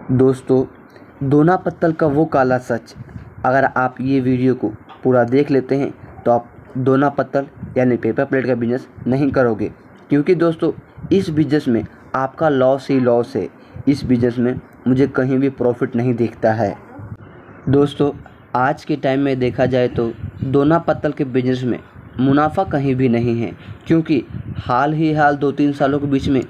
दोस्तों, दोना पत्तल का वो काला सच, अगर आप ये वीडियो को पूरा देख लेते हैं तो आप दोना पत्तल यानी पेपर प्लेट का बिज़नेस नहीं करोगे, क्योंकि दोस्तों इस बिज़नेस में आपका लॉस ही लॉस है। इस बिज़नेस में मुझे कहीं भी प्रॉफिट नहीं दिखता है। दोस्तों, आज के टाइम में देखा जाए तो दोना पत्तल के बिज़नेस में मुनाफा कहीं भी नहीं है, क्योंकि हाल 2-3 सालों के बीच में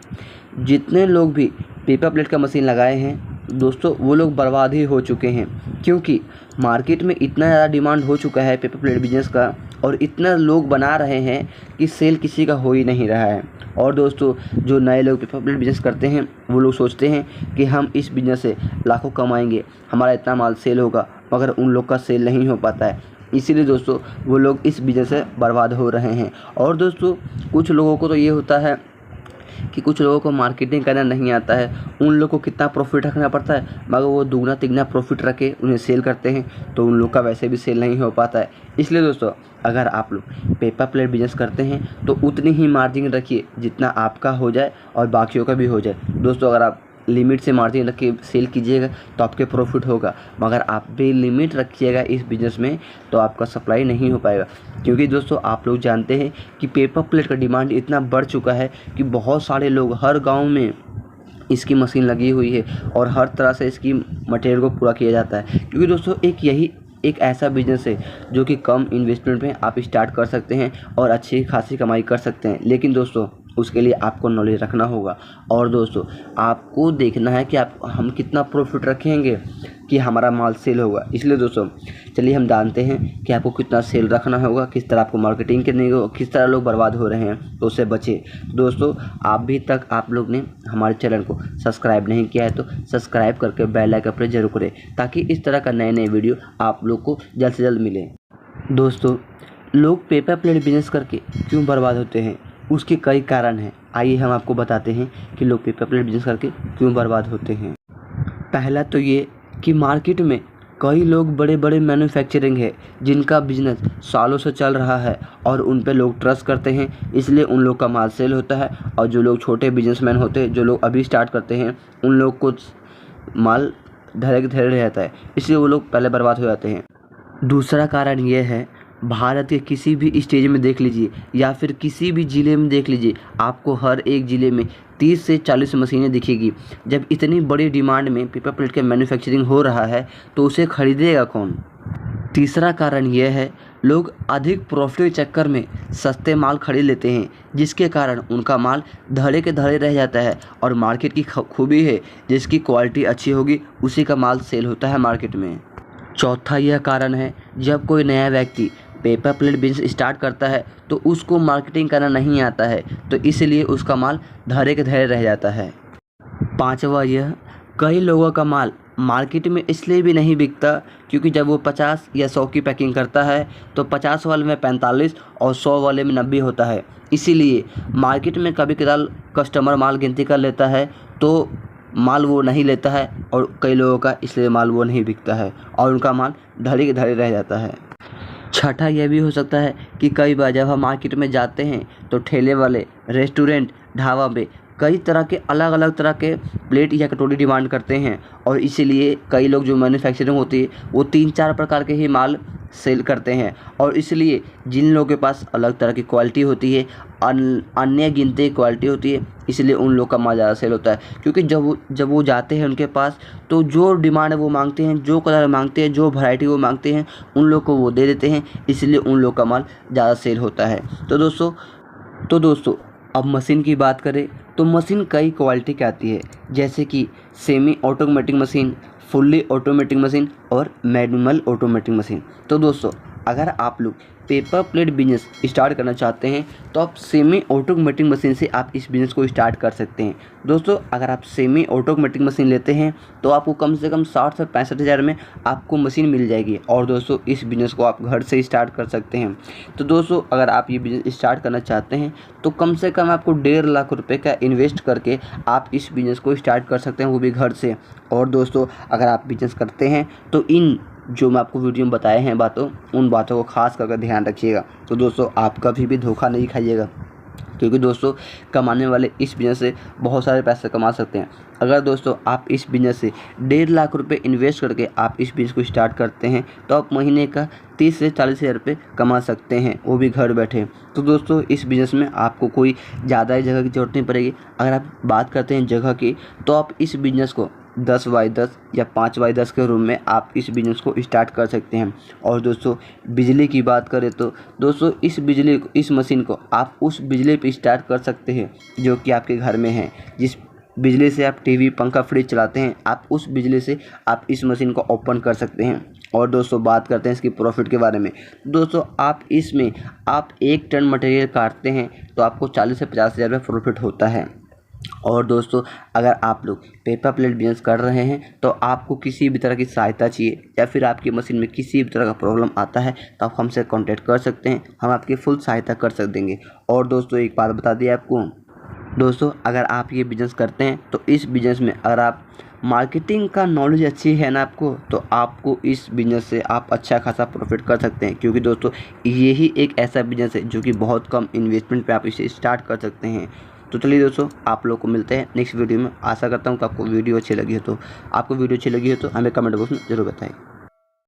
जितने लोग भी पेपर प्लेट का मशीन लगाए हैं दोस्तों, वो लोग बर्बाद ही हो चुके हैं, क्योंकि मार्केट में इतना ज़्यादा डिमांड हो चुका है पेपर प्लेट बिज़नेस का और इतना लोग बना रहे हैं कि सेल किसी का हो ही नहीं रहा है। और दोस्तों, जो नए लोग पेपर प्लेट बिज़नेस करते हैं वो लोग सोचते हैं कि हम इस बिज़नेस से लाखों कमाएंगे, हमारा इतना माल सेल होगा, मगर उन लोग का सेल नहीं हो पाता है। इसीलिए दोस्तों वो लोग इस बिज़नेस से बर्बाद हो रहे हैं। और दोस्तों, कुछ लोगों को तो ये होता है कि कुछ लोगों को मार्केटिंग करना नहीं आता है, उन लोग को कितना प्रॉफिट रखना पड़ता है, मगर वो दुगना तिगना प्रॉफिट रख के उन्हें सेल करते हैं तो उन लोग का वैसे भी सेल नहीं हो पाता है। इसलिए दोस्तों, अगर आप लोग पेपर प्लेट बिज़नेस करते हैं तो उतनी ही मार्जिन रखिए जितना आपका हो जाए और बाकियों का भी हो जाए। दोस्तों, अगर आप लिमिट से मार्जिन रख के सेल कीजिएगा तो आपके प्रॉफिट होगा, मगर आप बेलिमिट रखिएगा इस बिज़नेस में तो आपका सप्लाई नहीं हो पाएगा। क्योंकि दोस्तों, आप लोग जानते हैं कि पेपर प्लेट का डिमांड इतना बढ़ चुका है कि बहुत सारे लोग, हर गांव में इसकी मशीन लगी हुई है और हर तरह से इसकी मटेरियल को पूरा किया जाता है। क्योंकि दोस्तों एक ऐसा बिज़नेस है जो कि कम इन्वेस्टमेंट में आप स्टार्ट कर सकते हैं और अच्छी खासी कमाई कर सकते हैं। लेकिन दोस्तों, उसके लिए आपको नॉलेज रखना होगा और दोस्तों आपको देखना है कि हम कितना प्रॉफिट रखेंगे कि हमारा माल सेल होगा। इसलिए दोस्तों चलिए हम जानते हैं कि आपको कितना सेल रखना होगा, किस तरह आपको मार्केटिंग करनी होगी, किस तरह लोग बर्बाद हो रहे हैं तो उससे बचे। दोस्तों, अभी तक आप लोग ने हमारे चैनल को सब्सक्राइब नहीं किया है तो सब्सक्राइब करके बेल आइकन प्रेस जरूर करें, ताकि इस तरह का नए वीडियो आप लोग को जल्द से जल्द मिले। दोस्तों, लोग पेपर प्लेट बिजनेस करके क्यों बर्बाद होते हैं, उसके कई कारण हैं। आइए हम आपको बताते हैं कि लोग पेपर प्लेट बिजनेस करके क्यों बर्बाद होते हैं। पहला तो ये कि मार्केट में कई लोग बड़े बड़े मैन्युफैक्चरिंग है जिनका बिजनेस सालों से चल रहा है और उन पे लोग ट्रस्ट करते हैं, इसलिए उन लोग का माल सेल होता है। और जो लोग छोटे बिजनेसमैन होते हैं, जो लोग अभी स्टार्ट करते हैं, उन लोग को माल धैर्य रह जाता है, इसलिए वो लोग पहले बर्बाद हो जाते हैं। दूसरा कारण ये है, भारत के किसी भी स्टेज में देख लीजिए या फिर किसी भी ज़िले में देख लीजिए, आपको हर एक ज़िले में 30 से 40 मशीनें दिखेगी। जब इतनी बड़ी डिमांड में पेपर प्लेट के मैन्युफैक्चरिंग हो रहा है तो उसे खरीदेगा कौन। तीसरा कारण यह है, लोग अधिक प्रॉफिट के चक्कर में सस्ते माल खरीद लेते हैं, जिसके कारण उनका माल धड़े के धड़े रह जाता है। और मार्केट की खूबी है, जिसकी क्वालिटी अच्छी होगी उसी का माल सेल होता है मार्केट में। चौथा यह कारण है, जब कोई नया व्यक्ति पेपर प्लेट बिजनेस स्टार्ट करता है तो उसको मार्केटिंग करना नहीं आता है, तो इसलिए उसका माल धरे के धरे रह जाता है। पांचवा यह, कई लोगों का माल मार्केट में इसलिए भी नहीं बिकता क्योंकि जब वो 50 या 100 की पैकिंग करता है तो 50 वाले में 45 और 100 वाले में 90 होता है। इसीलिए मार्केट में कभी कदार कस्टमर माल गिनती कर लेता है तो माल वो नहीं लेता है, और कई लोगों का इसलिए माल वो नहीं बिकता है और उनका माल धड़े के धड़े रह जाता है। छठा यह भी हो सकता है कि कई बार जब हम मार्केट में जाते हैं तो ठेले वाले, रेस्टोरेंट, ढाबा पे कई तरह के अलग अलग तरह के प्लेट या कटोरी डिमांड करते हैं, और इसीलिए कई लोग जो मैन्युफैक्चरिंग होती है वो 3-4 प्रकार के ही माल सेल करते हैं। और इसलिए जिन लोगों के पास अलग तरह की क्वालिटी होती है, अन्य गिनती क्वालिटी होती है, इसलिए उन लोग का माल ज़्यादा सेल होता है। क्योंकि जब वो जाते हैं उनके पास तो जो डिमांड वो मांगते हैं, जो कलर मांगते हैं, जो वैरायटी वो मांगते हैं, उन लोग को वो दे देते हैं, इसलिए उन लोग का माल ज़्यादा सेल होता है। तो दोस्तों अब मशीन की बात करें तो मशीन कई क्वालिटी की आती है, जैसे कि semi automatic machine, fully automatic machine और मैनुअल ऑटोमेटिक मशीन। तो दोस्तों, अगर आप लोग पेपर प्लेट बिजनेस स्टार्ट करना चाहते हैं तो आप सेमी ऑटोमेटिक मशीन से आप इस बिज़नेस को स्टार्ट कर सकते हैं। दोस्तों, अगर आप सेमी ऑटोमेटिक मशीन लेते हैं तो आपको कम से कम 60 से 65 हज़ार में आपको मशीन मिल जाएगी, और दोस्तों इस बिज़नेस को आप घर से स्टार्ट कर सकते हैं। तो दोस्तों, अगर आप ये बिज़नेस स्टार्ट करना चाहते हैं तो कम से कम आपको 1.5 लाख रुपये का इन्वेस्ट करके आप इस बिज़नेस को स्टार्ट कर सकते हैं, वो भी घर से। और दोस्तों, अगर आप बिज़नेस करते हैं तो इन जो मैं आपको वीडियो में बताए हैं उन बातों को खास करके ध्यान रखिएगा। तो दोस्तों, आप कभी भी धोखा नहीं खाइएगा। क्योंकि दोस्तों कमाने वाले इस बिज़नेस से बहुत सारे पैसे कमा सकते हैं। अगर दोस्तों आप इस बिज़नेस से 1.5 लाख रुपए इन्वेस्ट करके आप इस बिज़नेस को स्टार्ट करते हैं तो आप महीने का 30 से 40 हज़ार रुपये कमा सकते हैं, वो भी घर बैठे। तो दोस्तों इस बिज़नेस में आपको कोई ज़्यादा जगह की ज़रूरत नहीं पड़ेगी। अगर आप बात करते हैं जगह की, तो आप इस बिज़नेस को 10 बाई 10 या 5 बाई 10 के रूम में आप इस बिज़नेस को स्टार्ट कर सकते हैं। और दोस्तों बिजली की बात करें तो दोस्तों इस मशीन को आप उस बिजली पे स्टार्ट कर सकते हैं जो कि आपके घर में है। जिस बिजली से आप टीवी, पंखा, फ्रिज चलाते हैं, आप उस बिजली से आप इस मशीन को ओपन कर सकते हैं। और दोस्तों बात करते हैं इसकी प्रॉफिट के बारे में। दोस्तों आप इसमें 1 टन मटेरियल काटते हैं तो आपको 40 से 50 हज़ार रुपये प्रॉफिट होता है। और दोस्तों अगर आप लोग पेपर प्लेट बिजनेस कर रहे हैं तो आपको किसी भी तरह की सहायता चाहिए या फिर आपकी मशीन में किसी भी तरह का प्रॉब्लम आता है तो आप हमसे कांटेक्ट कर सकते हैं, हम आपकी फुल सहायता कर सक देंगे। और दोस्तों एक बात बता दी आपको, दोस्तों अगर आप ये बिज़नेस करते हैं तो इस बिज़नेस में अगर आप मार्केटिंग का नॉलेज अच्छी है ना आपको, तो आपको इस बिज़नेस से आप अच्छा खासा प्रॉफिट कर सकते हैं। क्योंकि दोस्तों यही एक ऐसा बिज़नेस है जो कि बहुत कम इन्वेस्टमेंट पे आप इसे स्टार्ट कर सकते हैं। तो चलिए दोस्तों आप लोग को मिलते हैं नेक्स्ट वीडियो में। आशा करता हूँ कि आपको वीडियो अच्छी लगी हो, तो हमें कमेंट बॉक्स में ज़रूर बताएं।